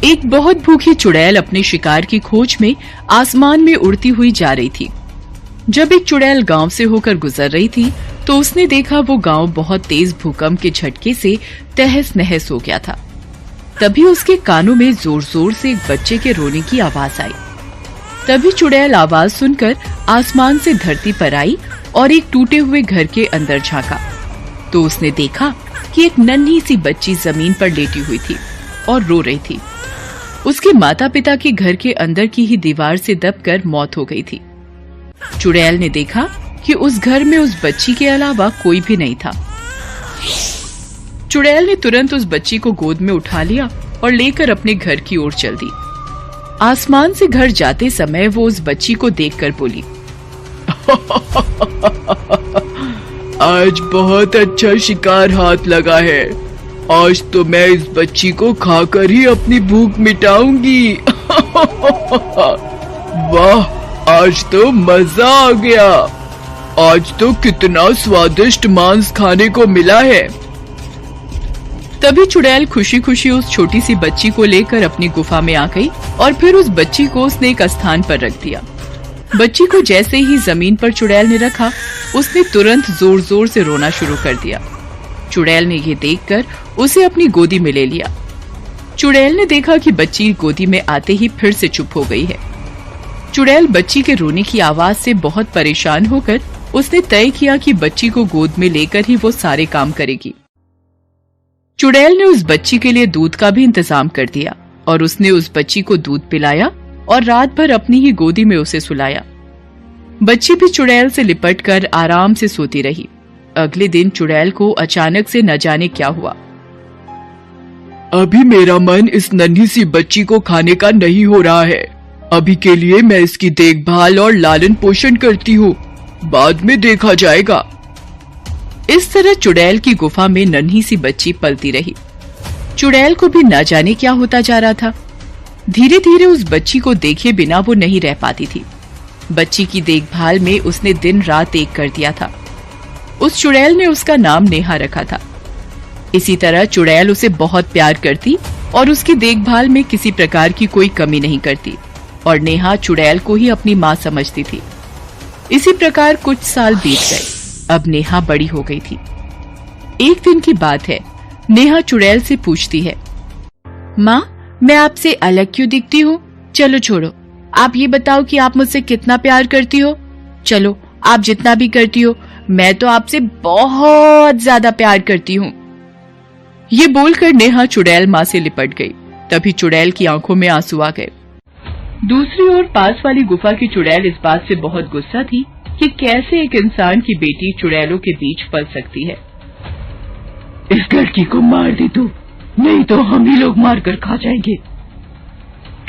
एक बहुत भूखी चुड़ैल अपने शिकार की खोज में आसमान में उड़ती हुई जा रही थी। जब एक चुड़ैल गांव से होकर गुजर रही थी तो उसने देखा वो गांव बहुत तेज भूकंप के झटके से तहस नहस हो गया था। तभी उसके कानों में जोर जोर से एक बच्चे के रोने की आवाज आई। तभी चुड़ैल आवाज सुनकर आसमान से धरती पर आई और एक टूटे हुए घर के अंदर झांका तो उसने देखा कि एक नन्ही सी बच्ची जमीन पर लेटी हुई थी और रो रही थी। उसके माता पिता के घर के अंदर की ही दीवार से दबकर मौत हो गई थी। चुड़ैल ने देखा कि उस घर में उस बच्ची के अलावा कोई भी नहीं था। चुड़ैल ने तुरंत उस बच्ची को गोद में उठा लिया और लेकर अपने घर की ओर चल दी। आसमान से घर जाते समय वो उस बच्ची को देखकर बोली, आज बहुत अच्छा शिकार हाथ लगा है। आज तो मैं इस बच्ची को खाकर ही अपनी भूख मिटाऊंगी। वाह, आज तो मजा आ गया। आज तो कितना स्वादिष्ट मांस खाने को मिला है। तभी चुड़ैल खुशी खुशी उस छोटी सी बच्ची को लेकर अपनी गुफा में आ गई और फिर उस बच्ची को उसने एक स्थान पर रख दिया। बच्ची को जैसे ही जमीन पर चुड़ैल ने रखा, उसने तुरंत जोर जोर से रोना शुरू कर दिया। चुड़ैल ने ये देखकर उसे अपनी गोदी में ले लिया। चुड़ैल ने देखा कि बच्ची गोदी में आते ही फिर से चुप हो गई है। चुड़ैल बच्ची के रोने की आवाज से बहुत परेशान होकर उसने तय किया कि बच्ची को गोद में लेकर ही वो सारे काम करेगी। चुड़ैल ने उस बच्ची के लिए दूध का भी इंतजाम कर दिया और उसने उस बच्ची को दूध पिलाया और रात भर अपनी ही गोदी में उसे सुलाया। बच्ची भी चुड़ैल से लिपटकर आराम से सोती रही। अगले दिन चुड़ैल को अचानक से न जाने क्या हुआ। अभी मेरा मन इस नन्ही सी बच्ची को खाने का नहीं हो रहा है। अभी के लिए मैं इसकी देखभाल और लालन पोषण करती हूँ, बाद में देखा जाएगा। इस तरह चुड़ैल की गुफा में नन्ही सी बच्ची पलती रही। चुड़ैल को भी न जाने क्या होता जा रहा था। धीरे धीरे उस बच्ची को देखे बिना वो नहीं रह पाती थी। बच्ची की देखभाल में उसने दिन रात एक कर दिया था। उस चुड़ैल ने उसका नाम नेहा रखा था। इसी तरह चुड़ैल उसे बहुत प्यार करती और उसकी देखभाल में किसी प्रकार की कोई कमी नहीं करती और नेहा चुड़ैल को ही अपनी माँ समझती थी। इसी प्रकार कुछ साल बीत गए। अब नेहा बड़ी हो गई थी। एक दिन की बात है, नेहा चुड़ैल से पूछती है, माँ, मैं आपसे अलग क्यों दिखती हूँ? चलो छोड़ो, आप ये बताओ कि आप मुझसे कितना प्यार करती हो। चलो, आप जितना भी करती हो, मैं तो आपसे बहुत ज्यादा प्यार करती हूँ। ये बोलकर नेहा चुड़ैल माँ से लिपट गई। तभी चुड़ैल की आंखों में आंसू आ गए। दूसरी ओर पास वाली गुफा की चुड़ैल इस बात से बहुत गुस्सा थी कि कैसे एक इंसान की बेटी चुड़ैलों के बीच पल सकती है। इस लड़की को मार दे तू, नहीं तो हम ही लोग मार कर खा जाएंगे।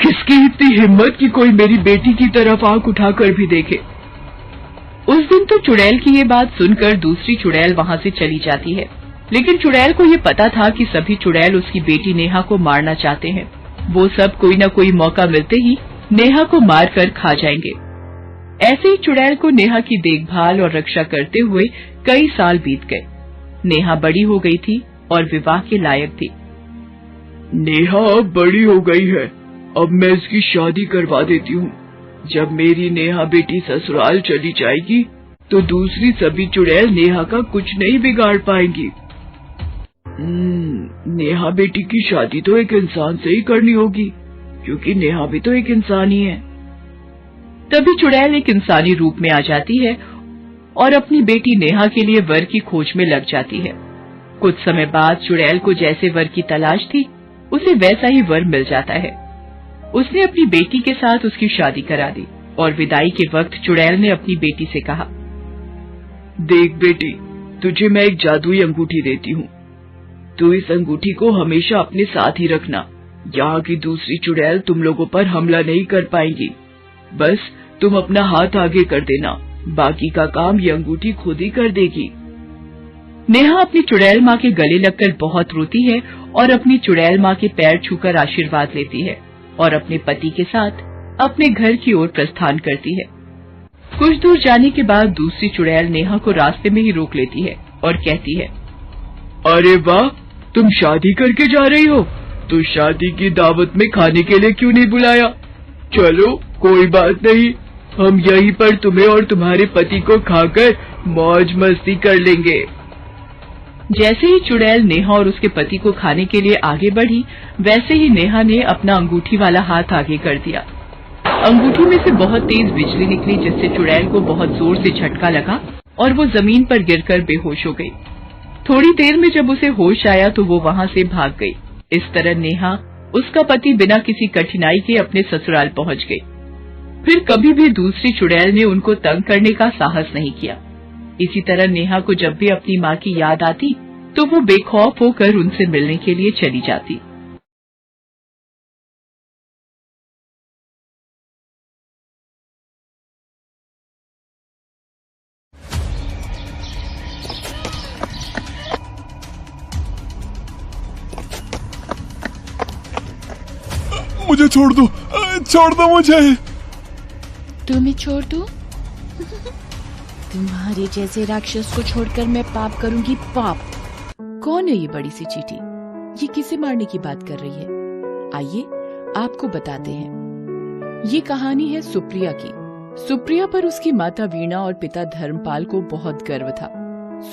किसकी इतनी हिम्मत कि कोई मेरी बेटी की तरफ आंख उठाकर भी देखे। उस दिन तो चुड़ैल की ये बात सुनकर दूसरी चुड़ैल वहाँ से चली जाती है। लेकिन चुड़ैल को ये पता था कि सभी चुड़ैल उसकी बेटी नेहा को मारना चाहते हैं। वो सब कोई न कोई मौका मिलते ही नेहा को मार कर खा जाएंगे। ऐसे ही चुड़ैल को नेहा की देखभाल और रक्षा करते हुए कई साल बीत गए। नेहा बड़ी हो गई थी और विवाह के लायक थी। नेहा अब बड़ी हो गई है, अब मैं इसकी शादी करवा देती हूँ। जब मेरी नेहा बेटी ससुराल चली जाएगी तो दूसरी सभी चुड़ैल नेहा का कुछ नहीं बिगाड़ पाएंगी। नेहा बेटी की शादी तो एक इंसान से ही करनी होगी, क्योंकि नेहा भी तो एक इंसान ही है। तभी चुड़ैल एक इंसानी रूप में आ जाती है और अपनी बेटी नेहा के लिए वर की खोज में लग जाती है। कुछ समय बाद चुड़ैल को जैसे वर की तलाश थी, उसे वैसा ही वर मिल जाता है। उसने अपनी बेटी के साथ उसकी शादी करा दी और विदाई के वक्त चुड़ैल ने अपनी बेटी से कहा, देख बेटी, तुझे मैं एक जादुई अंगूठी देती हूँ। तू इस अंगूठी को हमेशा अपने साथ ही रखना। यहाँ की दूसरी चुड़ैल तुम लोगों पर हमला नहीं कर पाएंगी। बस तुम अपना हाथ आगे कर देना, बाकी का काम ये अंगूठी खुद ही कर देगी। नेहा अपनी चुड़ैल माँ के गले लगकर बहुत रोती है और अपनी चुड़ैल माँ के पैर छूकर आशीर्वाद लेती है और अपने पति के साथ अपने घर की ओर प्रस्थान करती है। कुछ दूर जाने के बाद दूसरी चुड़ैल नेहा को रास्ते में ही रोक लेती है और कहती है, अरे वाह, तुम शादी करके जा रही हो? तो शादी की दावत में खाने के लिए क्यों नहीं बुलाया? चलो कोई बात नहीं, हम यहीं पर तुम्हें और तुम्हारे पति को खाकर मौज मस्ती कर लेंगे। जैसे ही चुड़ैल नेहा और उसके पति को खाने के लिए आगे बढ़ी, वैसे ही नेहा ने अपना अंगूठी वाला हाथ आगे कर दिया। अंगूठी में से बहुत तेज बिजली निकली, जिससे चुड़ैल को बहुत जोर से झटका लगा और वो जमीन पर गिरकर बेहोश हो गई। थोड़ी देर में जब उसे होश आया तो वो वहां से भाग गई। इस तरह नेहा, उसका पति बिना किसी कठिनाई के अपने ससुराल पहुंच गई। फिर कभी भी दूसरी चुड़ैल ने उनको तंग करने का साहस नहीं किया। इसी तरह नेहा को जब भी अपनी माँ की याद आती तो वो बेखौफ होकर उनसे मिलने के लिए चली जाती। मुझे छोड़ दो मुझे। तुम्हें छोड़ दूं? तुम्हारे जैसे राक्षस को छोड़कर मैं पाप करूंगी पाप। कौन है ये बड़ी सी चींटी? ये किसे मारने की बात कर रही है? आइए आपको बताते हैं। ये कहानी है सुप्रिया की। सुप्रिया पर उसकी माता वीणा और पिता धर्मपाल को बहुत गर्व था।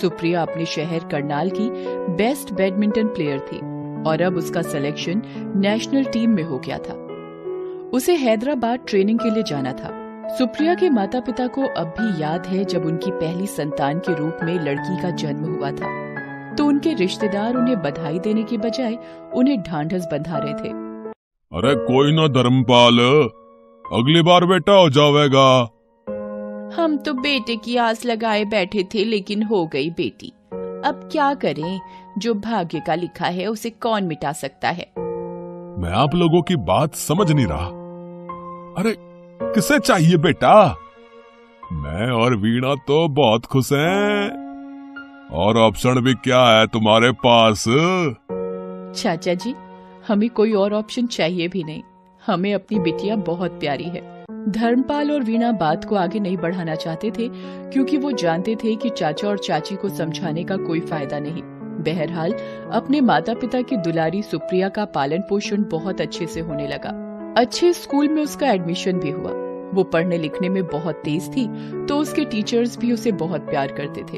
सुप्रिया अपने शहर करनाल की बेस्ट बैडमिंटन प्लेयर थी और अब उसका सिलेक्शन नेशनल टीम में हो गया था। उसे हैदराबाद ट्रेनिंग के लिए जाना था। सुप्रिया के माता पिता को अब भी याद है जब उनकी पहली संतान के रूप में लड़की का जन्म हुआ था, तो उनके रिश्तेदार उन्हें बधाई देने के बजाय उन्हें ढांढस बंधा रहे थे। अरे कोई ना धर्मपाल, अगली बार बेटा हो जाएगा। हम तो बेटे की आस लगाए बैठे थे, लेकिन हो गई बेटी। अब क्या करें, जो भाग्य का लिखा है उसे कौन मिटा सकता है। मैं आप लोगों की बात समझ नहीं रहा। अरे किसे चाहिए बेटा? मैं और वीणा तो बहुत खुश हैं। और ऑप्शन भी क्या है तुम्हारे पास? चाचा जी, हमें कोई और ऑप्शन चाहिए भी नहीं। हमें अपनी बिटिया बहुत प्यारी है। धर्मपाल और वीणा बात को आगे नहीं बढ़ाना चाहते थे, क्योंकि वो जानते थे कि चाचा और चाची को समझाने का कोई फायदा नहीं। बहरहाल अपने माता पिता की दुलारी सुप्रिया का पालन पोषण बहुत अच्छे से होने लगा। अच्छे स्कूल में उसका एडमिशन भी हुआ। वो पढ़ने लिखने में बहुत तेज थी, तो उसके टीचर्स भी उसे बहुत प्यार करते थे।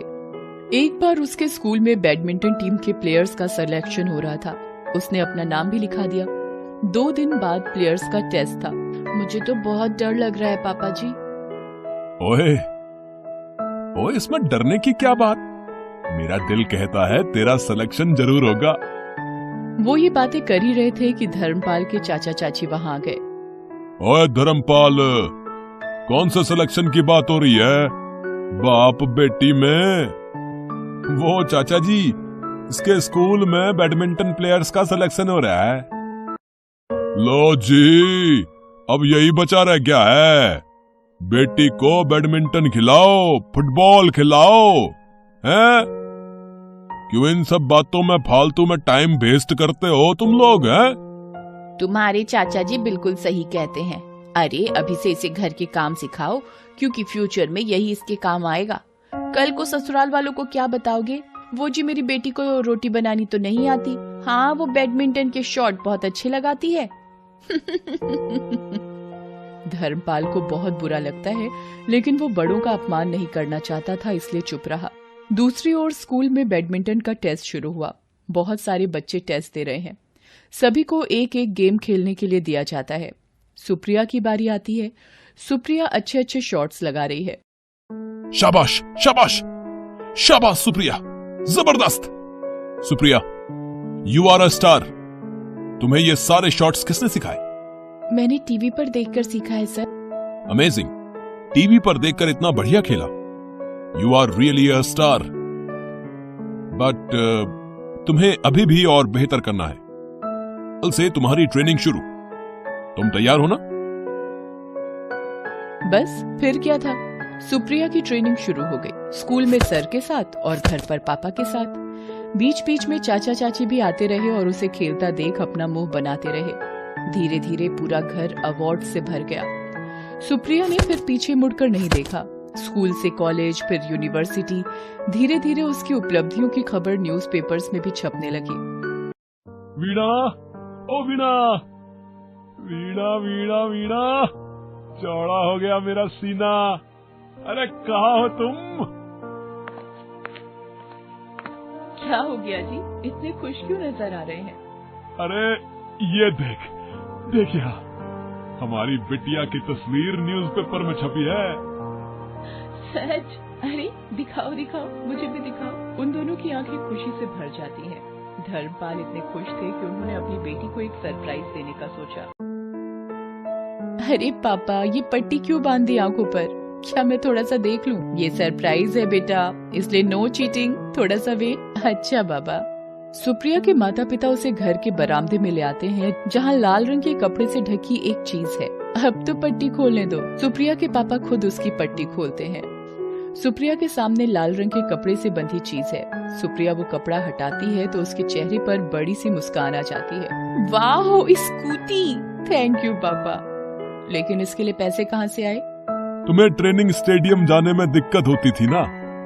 एक बार उसके स्कूल में बैडमिंटन टीम के प्लेयर्स का सिलेक्शन हो रहा था। उसने अपना नाम भी लिखा दिया। 2 दिन बाद प्लेयर्स का टेस्ट था। मुझे तो बहुत डर लग रहा है पापा जी। ओए, इसमें डरने की क्या बात? मेरा दिल कहता है तेरा सिलेक्शन जरूर होगा। वो ये बातें कर ही रहे थे कि धर्मपाल के चाचा चाची वहां आ गए। ओए धर्मपाल, कौन सा सिलेक्शन की बात हो रही है? बाप बेटी में? वो चाचा जी, इसके स्कूल में बैडमिंटन प्लेयर्स का सिलेक्शन हो रहा है। लो जी, अब यही बचा रह गया है। बेटी को बैडमिंटन खिलाओ, फुटबॉल खिलाओ, हैं? क्यों इन सब बातों में फालतू में टाइम वेस्ट करते हो तुम लोग, हैं? तुम्हारे चाचा जी बिल्कुल सही कहते हैं। अरे अभी से इसे घर के काम सिखाओ, क्योंकि फ्यूचर में यही इसके काम आएगा। कल को ससुराल वालों को क्या बताओगे? वो जी मेरी बेटी को रोटी बनानी तो नहीं आती, हाँ वो बैडमिंटन के शॉट बहुत अच्छे लगाती है। धर्मपाल को बहुत बुरा लगता है, लेकिन वो बड़ों का अपमान नहीं करना चाहता था, इसलिए चुप रहा। दूसरी ओर स्कूल में बैडमिंटन का टेस्ट शुरू हुआ। बहुत सारे बच्चे टेस्ट दे रहे हैं। सभी को एक एक गेम खेलने के लिए दिया जाता है। सुप्रिया की बारी आती है। सुप्रिया अच्छे अच्छे शॉट्स लगा रही है। शाबाश शाबाश शाबाश सुप्रिया, जबरदस्त। Supriya, you are a star. तुम्हें ये सारे शॉट्स किसने सिखाए? मैंने टीवी पर देखकर सीखा है सर। अमेजिंग। टीवी पर देखकर इतना बढ़िया खेला। You are really a star. But तुम्हें अभी भी और बेहतर करना है। कल से तुम्हारी ट्रेनिंग शुरू। तुम तैयार हो ना? बस फिर क्या था, सुप्रिया की ट्रेनिंग शुरू हो गई। स्कूल में सर के साथ और घर पर पापा के साथ। बीच बीच में चाचा चाची भी आते रहे और उसे खेलता देख अपना मुंह बनाते रहे। धीरे धीरे पूरा घर अवार्ड से भर गया। सुप्रिया ने फिर पीछे मुड़कर नहीं देखा। स्कूल से कॉलेज, फिर यूनिवर्सिटी। धीरे धीरे उसकी उपलब्धियों की खबर न्यूज़पेपर्स में भी छपने लगी। वीणा, ओ वीणा, वीणा वीणा वीणा, चौड़ा हो गया मेरा सीना। अरे कहाँ हो तुम? क्या हो गया जी, इतने खुश क्यों नजर आ रहे हैं? अरे ये देख यहाँ, हमारी बिटिया की तस्वीर न्यूज़पेपर में छपी है। सच? अरे दिखाओ दिखाओ, मुझे भी दिखाओ। उन दोनों की आंखें खुशी से भर जाती हैं। धर्मपाल इतने खुश थे कि उन्होंने अपनी बेटी को एक सरप्राइज देने का सोचा। अरे पापा, ये पट्टी क्यों बांध दी आंखों पर? क्या मैं थोड़ा सा देख लूं? ये सरप्राइज है बेटा, इसलिए नो चीटिंग, थोड़ा सा वेट। अच्छा बाबा। सुप्रिया के माता पिता उसे घर के बरामदे में ले आते हैं, जहाँ लाल रंग के कपड़े से ढकी एक चीज है। अब तो पट्टी खोलने दो। सुप्रिया के पापा खुद उसकी पट्टी खोलते हैं। सुप्रिया के सामने लाल रंग के कपड़े से बंधी चीज है। सुप्रिया वो कपड़ा हटाती है तो उसके चेहरे पर बड़ी सी मुस्कान आ जाती है। वाह, स्कूटी! थैंक यू पापा। लेकिन इसके लिए पैसे कहाँ से आए? तुम्हें ट्रेनिंग स्टेडियम जाने में दिक्कत होती थी ना,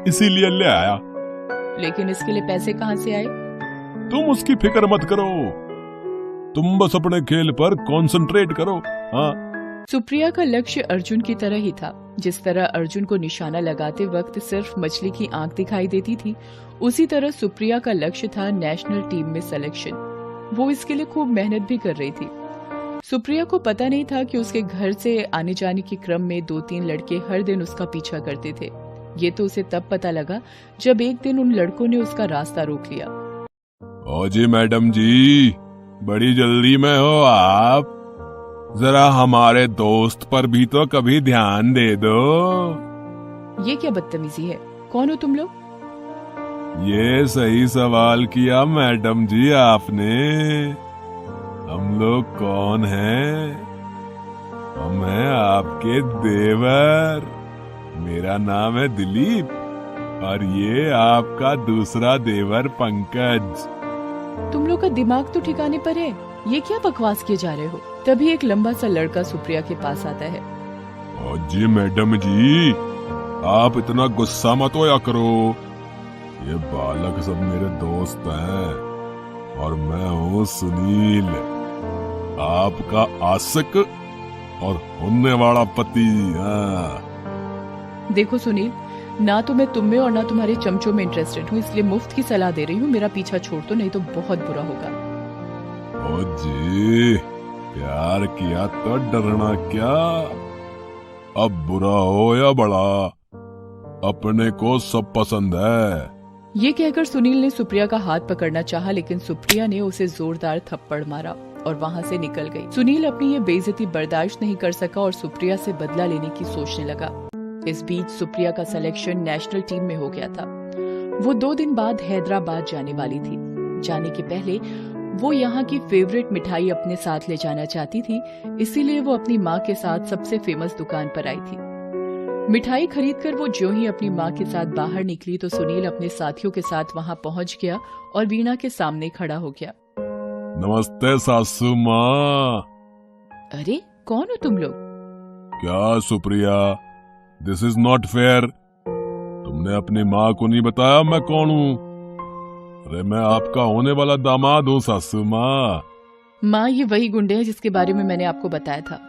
इसीलिए ले आया। लेकिन इसके लिए पैसे कहाँ से आए? तुम उसकी फिक्र मत करो, तुम बस अपने खेल पर कंसंट्रेट करो। हाँ। सुप्रिया का लक्ष्य अर्जुन की तरह ही था। जिस तरह अर्जुन को निशाना लगाते वक्त सिर्फ मछली की आंख दिखाई देती थी, उसी तरह सुप्रिया का लक्ष्य था नेशनल टीम में सिलेक्शन। वो इसके लिए खूब मेहनत भी कर रही थी। सुप्रिया को पता नहीं था कि उसके घर से आने जाने के क्रम में 2-3 लड़के हर दिन उसका पीछा करते थे। ये तो उसे तब पता लगा जब एक दिन उन लड़कों ने उसका रास्ता रोक लिया। ओ जी मैडम जी, बड़ी जल्दी में हो आप? जरा हमारे दोस्त पर भी तो कभी ध्यान दे दो। ये क्या बदतमीजी है? कौन हो तुम लोग? ये सही सवाल किया मैडम जी आपने। हम लोग कौन हैं? हम हैं आपके देवर। मेरा नाम है दिलीप और ये आपका दूसरा देवर पंकज। तुम लोग का दिमाग तो ठिकाने पर है? ये क्या बकवास किए जा रहे हो? तभी एक लंबा सा लड़का सुप्रिया के पास आता है। ओ जी मैडम जी, आप इतना गुस्सा मत होया करो। ये बालक सब मेरे दोस्त हैं और मैं हूँ सुनील, आपका आशिक और होने वाला पति। देखो सुनील, ना तो मैं तुम में और ना तुम्हारे चमचों में इंटरेस्टेड हूँ, इसलिए मुफ्त की सलाह दे रही हूँ। मेरा पीछा छोड़ दो, नहीं तो बहुत बुरा होगा। ओ जी, प्यार किया तो डरना क्या? अब बुरा हो या बड़ा, अपने को सब पसंद है। ये कहकर सुनील ने सुप्रिया का हाथ पकड़ना चाहा, लेकिन सुप्रिया ने उसे जोरदार थप्पड़ मारा और वहाँ से निकल गई। सुनील अपनी ये बेइज्जती बर्दाश्त नहीं कर सका और सुप्रिया से बदला लेने की सोचने लगा। इस बीच सुप्रिया का सिलेक्शन नेशनल टीम में हो गया था। वो 2 दिन बाद हैदराबाद जाने वाली थी। जाने के पहले वो यहाँ की फेवरेट मिठाई अपने साथ ले जाना चाहती थी, इसीलिए वो अपनी माँ के साथ सबसे फेमस दुकान पर आई थी। मिठाई खरीदकर वो ज्यों ही अपनी माँ के साथ बाहर निकली तो सुनील अपने साथियों के साथ वहाँ पहुँच गया और वीणा के सामने खड़ा हो गया। नमस्ते सासू माँ। अरे कौन हो तुम लोग? क्या Supriya, this is not fair. तुमने अपनी माँ को नहीं बताया मैं कौन हूँ? अरे मैं आपका होने वाला दामाद हूँ सासू माँ। माँ, ये वही गुंडे हैं जिसके बारे में मैंने आपको बताया था।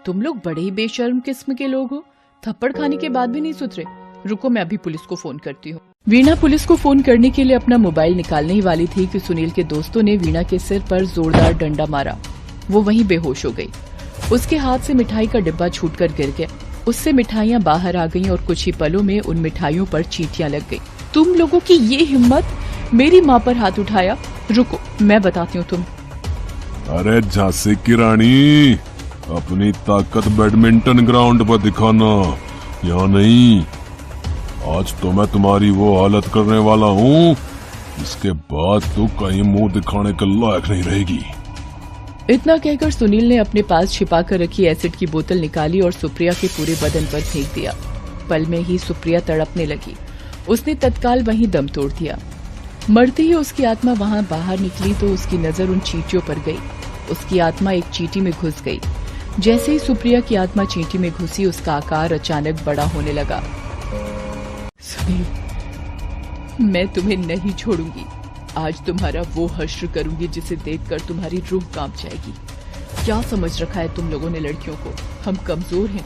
तुम लोग बड़े ही बेशर्म किस्म के लोग हो, थप्पड़ खाने के बाद भी नहीं सुधरे। रुको, मैं अभी पुलिस को फोन करती हूँ। वीणा पुलिस को फोन करने के लिए अपना मोबाइल निकालने ही वाली थी कि सुनील के दोस्तों ने वीणा के सिर पर जोरदार डंडा मारा। वो वहीं बेहोश हो गई। उसके हाथ से मिठाई का डिब्बा छूटकर गिर गया। उससे मिठाइयाँ बाहर आ गईं और कुछ ही पलों में उन मिठाइयों पर चींटियां लग गई। तुम लोगों की ये हिम्मत, मेरी माँ पर हाथ उठाया? रुको, मैं बताती हूँ तुम। अरे झांसी की रानी, अपनी ताकत बैडमिंटन ग्राउंड पर दिखाना, यहाँ नहीं। आज तो मैं तुम्हारी वो हालत करने वाला हूँ, इसके बाद तो कहीं मुंह दिखाने के लायक नहीं रहेगी। इतना कहकर सुनील ने अपने पास छिपा कर रखी एसिड की बोतल निकाली और सुप्रिया के पूरे बदन पर फेंक दिया। पल में ही सुप्रिया तड़पने लगी। उसने तत्काल वहीं दम तोड़ दिया। मरते ही उसकी आत्मा वहां बाहर निकली तो उसकी नजर उन चींटियों पर गई। उसकी आत्मा एक चींटी में घुस गई। जैसे ही सुप्रिया की आत्मा चींटी में घुसी, उसका आकार अचानक बड़ा होने लगा। सुनील, मैं तुम्हें नहीं छोड़ूंगी। आज तुम्हारा वो हश्र करूंगी जिसे देखकर तुम्हारी रूह कांप जाएगी। क्या समझ रखा है तुम लोगों ने लड़कियों को? हम कमजोर हैं?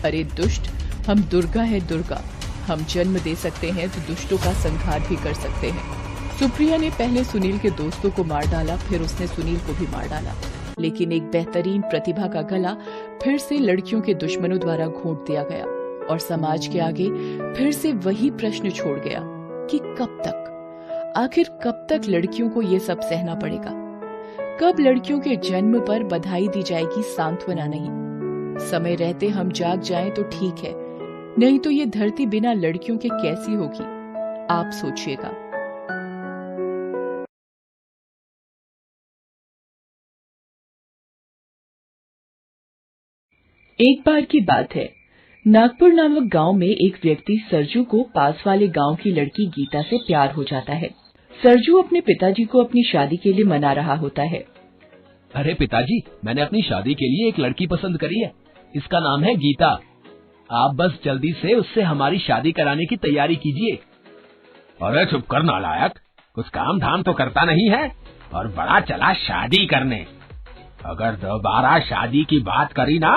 अरे दुष्ट, हम दुर्गा है दुर्गा। हम जन्म दे सकते हैं तो दुष्टों का संहार भी कर सकते हैं। सुप्रिया ने पहले सुनील के दोस्तों को मार डाला, फिर उसने सुनील को भी मार डाला, लेकिन एक बेहतरीन प्रतिभा का गला फिर से लड़कियों के दुश्मनों द्वारा घोंट दिया गया और समाज के आगे फिर से वही प्रश्न छोड़ गया कि कब तक, आखिर कब तक लड़कियों को ये सब सहना पड़ेगा? कब लड़कियों के जन्म पर बधाई दी जाएगी, सांत्वना नहीं? समय रहते हम जाग जाएं तो ठीक है, नहीं तो ये धरती बिना लड़कियों के कैसी होगी? आप सोचिएगा। एक बार की बात है, नागपुर नामक गांव में एक व्यक्ति सरजू को पास वाले गांव की लड़की गीता से प्यार हो जाता है। सरजू अपने पिताजी को अपनी शादी के लिए मना रहा होता है। अरे पिताजी, मैंने अपनी शादी के लिए एक लड़की पसंद करी है। इसका नाम है गीता। आप बस जल्दी से उससे हमारी शादी कराने की तैयारी कीजिए। अरे चुप कर नालायक, कुछ काम धाम तो करता नहीं है और बड़ा चला शादी करने। अगर दोबारा शादी की बात करी ना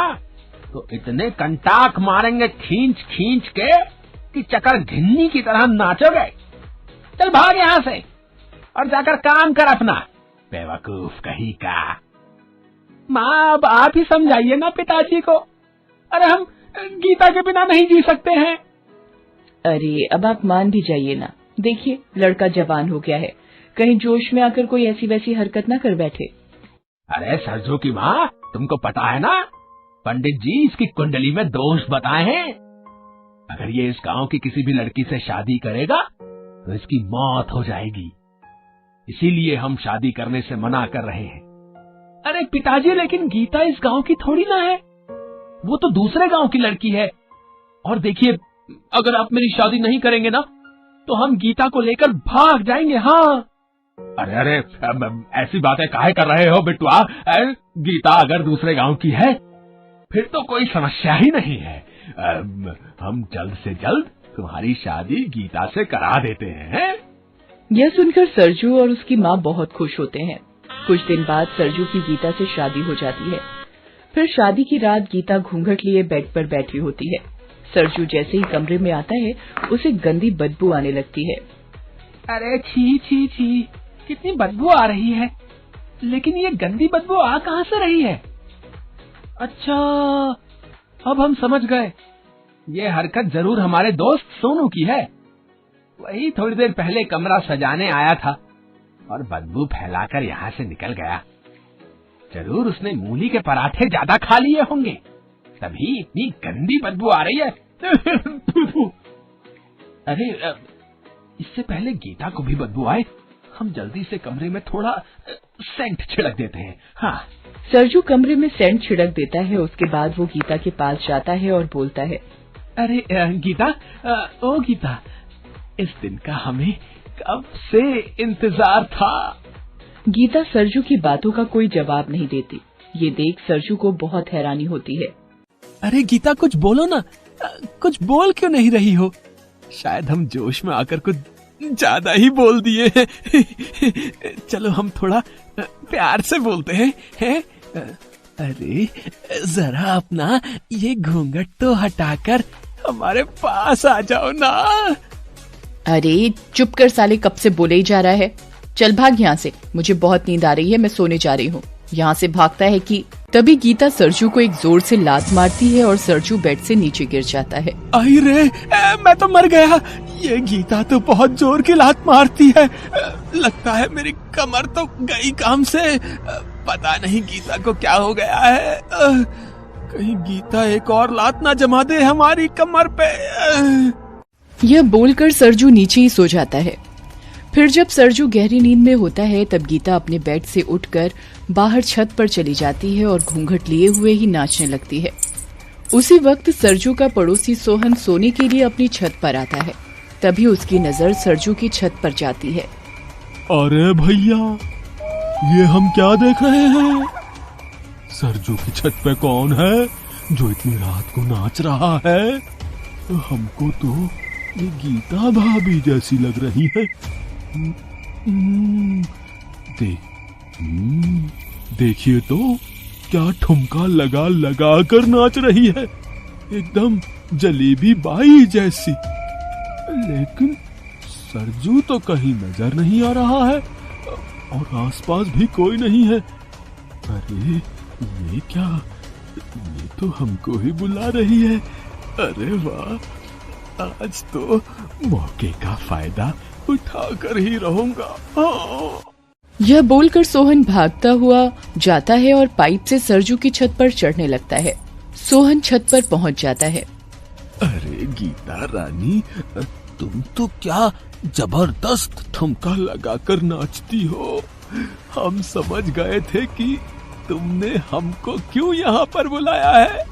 तो इतने कंटाक मारेंगे खींच खींच के कि चक्कर घिन्नी की तरह नाचोगे। चल भाग यहाँ से और जाकर काम कर अपना, बेवकूफ कहीं का। माँ, अब आप ही समझाइए ना पिताजी को। अरे हम गीता के बिना नहीं जी सकते हैं। अरे अब आप मान भी जाइए ना, देखिए लड़का जवान हो गया है, कहीं जोश में आकर कोई ऐसी वैसी हरकत ना कर बैठे। अरे सरजू की माँ, तुमको पता है ना, पंडित जी इसकी कुंडली में दोष बताए हैं। अगर ये इस गांव की किसी भी लड़की से शादी करेगा तो इसकी मौत हो जाएगी। इसीलिए हम शादी करने से मना कर रहे हैं। अरे पिताजी, लेकिन गीता इस गांव की थोड़ी ना है, वो तो दूसरे गांव की लड़की है। और देखिए, अगर आप मेरी शादी नहीं करेंगे ना तो हम गीता को लेकर भाग जाएंगे। हाँ। अरे अरे, ऐसी बातें काहे कर रहे हो बिटुआ? गीता अगर दूसरे गांव की है फिर तो कोई समस्या ही नहीं है। हम जल्द से जल्द तुम्हारी शादी गीता से करा देते हैं। यह सुनकर सरजू और उसकी माँ बहुत खुश होते हैं। कुछ दिन बाद सरजू की गीता से शादी हो जाती है। फिर शादी की रात गीता घूंघट लिए बेड पर बैठी होती है। सरजू जैसे ही कमरे में आता है उसे गंदी बदबू आने लगती है। अरे छी छी छी, कितनी बदबू आ रही है। लेकिन ये गंदी बदबू आ कहाँ से रही है? अच्छा, अब हम समझ गए। ये हरकत जरूर हमारे दोस्त सोनू की है। वही थोड़ी देर पहले कमरा सजाने आया था और बदबू फैलाकर यहाँ से निकल गया। जरूर उसने मूली के पराठे ज्यादा खा लिए होंगे, तभी इतनी गंदी बदबू आ रही है। अरे, इससे पहले गीता को भी बदबू आए, हम जल्दी से कमरे में थोड़ा सेंट छिड़क देते हैं। हाँ। सरजू कमरे में सेंट छिड़क देता है। उसके बाद वो गीता के पास जाता है और बोलता है, अरे गीता, ओ गीता, इस दिन का हमें कब से इंतजार था। गीता सरजू की बातों का कोई जवाब नहीं देती। ये देख सरजू को बहुत हैरानी होती है। अरे गीता, कुछ बोलो ना, कुछ बोल क्यों नहीं रही हो? शायद हम जोश में आकर कुछ ज्यादा ही बोल दिए हैं। चलो हम थोड़ा प्यार से बोलते हैं? अरे जरा अपना ये घूंघट तो हटाकर हमारे पास आ जाओ ना। अरे चुप कर साले, कब से बोले ही जा रहा है। चल भाग यहाँ से, मुझे बहुत नींद आ रही है, मैं सोने जा रही हूँ। यहाँ से भागता है कि तभी गीता सरजू को एक जोर से लात मारती है और सरजू बेड से नीचे गिर जाता है। आई रे, मैं तो मर गया। ये गीता तो बहुत जोर की लात मारती है। लगता है मेरी कमर तो गई काम से। पता नहीं गीता को क्या हो गया है। कहीं गीता एक और लात ना जमा दे हमारी कमर पे। यह बोलकर सरजू नीचे ही सो जाता है। फिर जब सरजू गहरी नींद में होता है तब गीता अपने बेड से उठकर बाहर छत पर चली जाती है और घूंघट लिए हुए ही नाचने लगती है। उसी वक्त सरजू का पड़ोसी सोहन सोने के लिए अपनी छत पर आता है। तभी उसकी नजर सरजू की छत पर जाती है। अरे भैया, ये हम क्या देख रहे हैं? सरजू की छत पे कौन है जो इतनी रात को नाच रहा है? हमको तो ये गीता भाभी जैसी लग रही है। देखिए तो क्या ठुमका लगा लगा कर नाच रही है, एकदम जलेबी बाई जैसी। लेकिन सरजू तो कहीं नजर नहीं आ रहा है और आसपास भी कोई नहीं है। अरे ये क्या, ये तो हमको ही बुला रही है। अरे वाह, आज तो मौके का फायदा उठाकर ही रहूंगा। यह बोलकर सोहन भागता हुआ जाता है और पाइप से सरजू की छत पर चढ़ने लगता है। सोहन छत पर पहुंच जाता है। अरे गीता रानी, तुम तो क्या जबरदस्त ठुमका लगाकर नाचती हो। हम समझ गए थे कि तुमने हमको क्यों यहाँ पर बुलाया है।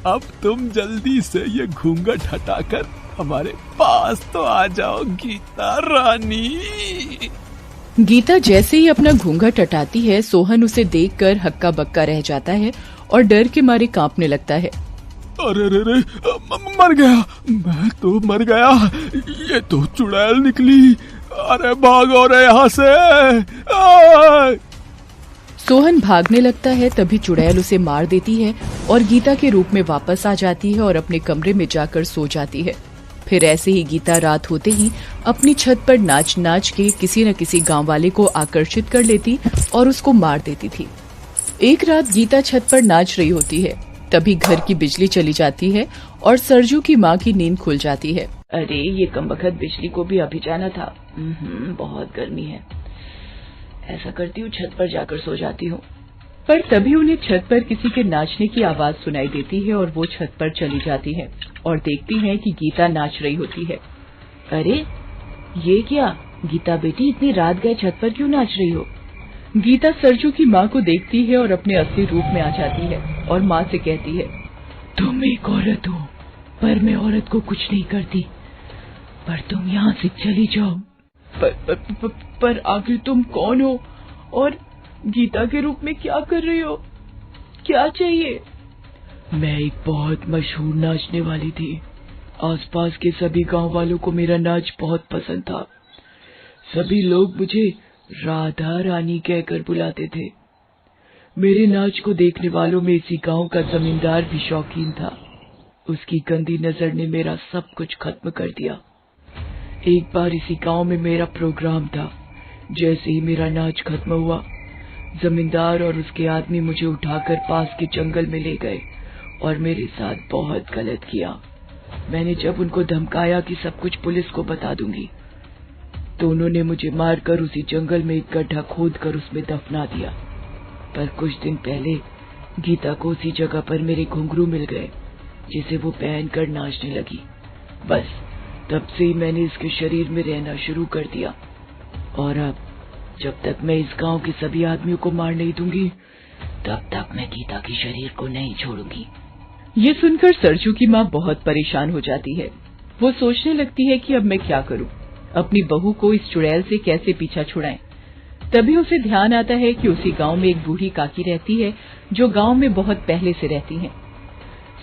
अब तुम जल्दी से ये घूंघट हटाकर हमारे पास तो आ जाओ गीता रानी। गीता जैसे ही अपना घूंघट हटाती है, सोहन उसे देखकर हक्का बक्का रह जाता है और डर के मारे कांपने लगता है। अरे रे रे, मर गया, मैं तो मर गया। ये तो चुड़ैल निकली। अरे भागो रे यहाँ से। सोहन भागने लगता है, तभी चुड़ैल उसे मार देती है और गीता के रूप में वापस आ जाती है और अपने कमरे में जाकर सो जाती है। फिर ऐसे ही गीता रात होते ही अपनी छत पर नाच नाच के किसी न किसी गांव वाले को आकर्षित कर लेती और उसको मार देती थी। एक रात गीता छत पर नाच रही होती है, तभी घर की बिजली चली जाती है और सरजू की माँ की नींद खुल जाती है। अरे ये कमबख्त बिजली को भी अभी जाना था। बहुत गर्मी है। ऐसा करती हूँ, छत पर जाकर सो जाती हूँ। पर तभी उन्हें छत पर किसी के नाचने की आवाज सुनाई देती है और वो छत पर चली जाती है और देखती है कि गीता नाच रही होती है। अरे ये क्या, गीता बेटी इतनी रात गए छत पर क्यों नाच रही हो? गीता सरजू की माँ को देखती है और अपने असली रूप में आ जाती है और माँ से कहती है, तुम एक औरत हो, पर मैं औरत को कुछ नहीं करती, पर तुम यहाँ से चली जाओ। पर आखिर तुम कौन हो और गीता के रूप में क्या कर रही हो? क्या चाहिए? मैं एक बहुत मशहूर नाचने वाली थी। आसपास के सभी गांव वालों को मेरा नाच बहुत पसंद था। सभी लोग मुझे राधा रानी कहकर बुलाते थे। मेरे नाच को देखने वालों में इसी गांव का जमींदार भी शौकीन था। उसकी गंदी नजर ने मेरा सब कुछ खत्म कर दिया। एक बार इसी गांव में मेरा प्रोग्राम था। जैसे ही मेरा नाच खत्म हुआ, जमींदार और उसके आदमी मुझे उठाकर पास के जंगल में ले गए और मेरे साथ बहुत गलत किया। मैंने जब उनको धमकाया कि सब कुछ पुलिस को बता दूंगी, तो उन्होंने मुझे मारकर उसी जंगल में एक गड्ढा खोदकर उसमें दफना दिया। पर कुछ दिन पहले गीता को उसी जगह पर मेरे घुंघरू मिल गए, जिसे वो पहनकर नाचने लगी। बस तब से ही मैंने इसके शरीर में रहना शुरू कर दिया और अब जब तक मैं इस गांव के सभी आदमियों को मार नहीं दूंगी, तब तक मैं गीता के शरीर को नहीं छोड़ूंगी। ये सुनकर सरजू की माँ बहुत परेशान हो जाती है। वो सोचने लगती है कि अब मैं क्या करूं, अपनी बहू को इस चुड़ैल से कैसे पीछा छुड़ाएं। तभी उसे ध्यान आता है कि उसी गांव में एक बूढ़ी काकी रहती है जो गांव में बहुत पहले से रहती हैं।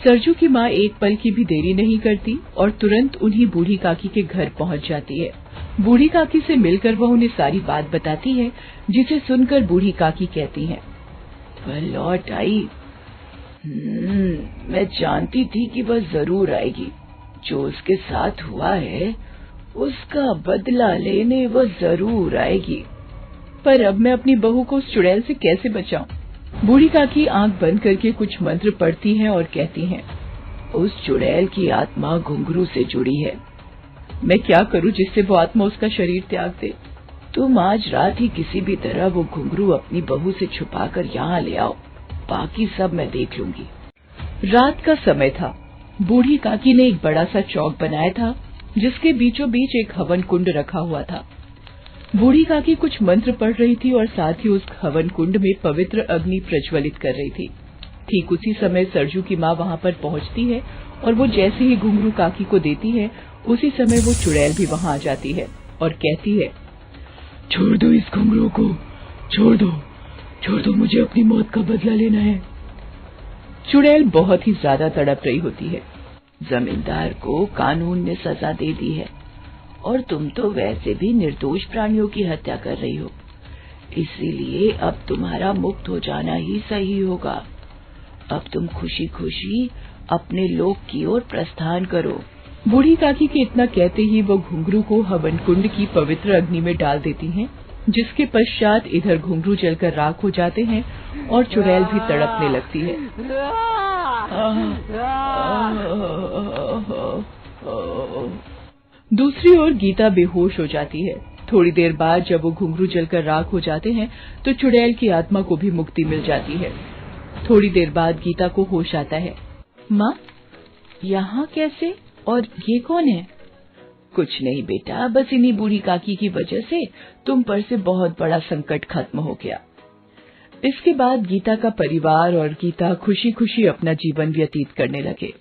सरजू की माँ एक पल की भी देरी नहीं करती और तुरंत उन्हीं बूढ़ी काकी के घर पहुंच जाती है। बूढ़ी काकी से मिलकर वह उन्हें सारी बात बताती है, जिसे सुनकर बूढ़ी काकी कहती हैं, वह लौट आई। मैं जानती थी कि वह जरूर आएगी। जो उसके साथ हुआ है उसका बदला लेने वह जरूर आएगी। पर अब मैं अपनी बहू को उस चुड़ैल से कैसे बचाऊं? बूढ़ी काकी आंख बंद करके कुछ मंत्र पढ़ती हैं और कहती हैं, उस चुड़ैल की आत्मा घुंघरू से जुड़ी है। मैं क्या करूं जिससे वो आत्मा उसका शरीर त्याग दे? तुम आज रात ही किसी भी तरह वो घुंघरू अपनी बहू से छुपाकर यहाँ ले आओ, बाकी सब मैं देख लूंगी। रात का समय था। बूढ़ी काकी ने एक बड़ा सा चौक बनाया था, जिसके बीचों बीच एक हवन कुंड रखा हुआ था। बूढ़ी काकी कुछ मंत्र पढ़ रही थी और साथ ही उस हवन कुंड में पवित्र अग्नि प्रज्वलित कर रही थी। ठीक उसी समय सरजू की माँ वहाँ पर पहुँचती है और वो जैसे ही घुंघरू काकी को देती है, उसी समय वो चुड़ैल भी वहाँ आ जाती है और कहती है, छोड़ दो इस घुंघरू को, छोड़ दो, मुझे अपनी मौत का बदला लेना है। चुड़ैल बहुत ही ज्यादा तड़प रही होती है। जमींदार को कानून ने सजा दे दी है और तुम तो वैसे भी निर्दोष प्राणियों की हत्या कर रही हो, इसीलिए अब तुम्हारा मुक्त हो जाना ही सही होगा। अब तुम खुशी खुशी अपने लोक की ओर प्रस्थान करो। बूढ़ी काकी के इतना कहते ही वो घुंघरू को हवन कुंड की पवित्र अग्नि में डाल देती हैं, जिसके पश्चात इधर घुंघरू जलकर राख हो जाते हैं और चुड़ैल भी तड़पने लगती है। दूसरी ओर गीता बेहोश हो जाती है। थोड़ी देर बाद जब वो घुंघरू जलकर राख हो जाते हैं तो चुड़ैल की आत्मा को भी मुक्ति मिल जाती है। थोड़ी देर बाद गीता को होश आता है। माँ, यहाँ कैसे और ये कौन है? कुछ नहीं बेटा, बस इन्हीं बूढ़ी काकी की वजह से तुम पर से बहुत बड़ा संकट खत्म हो गया। इसके बाद गीता का परिवार और गीता खुशी खुशी अपना जीवन व्यतीत करने लगे।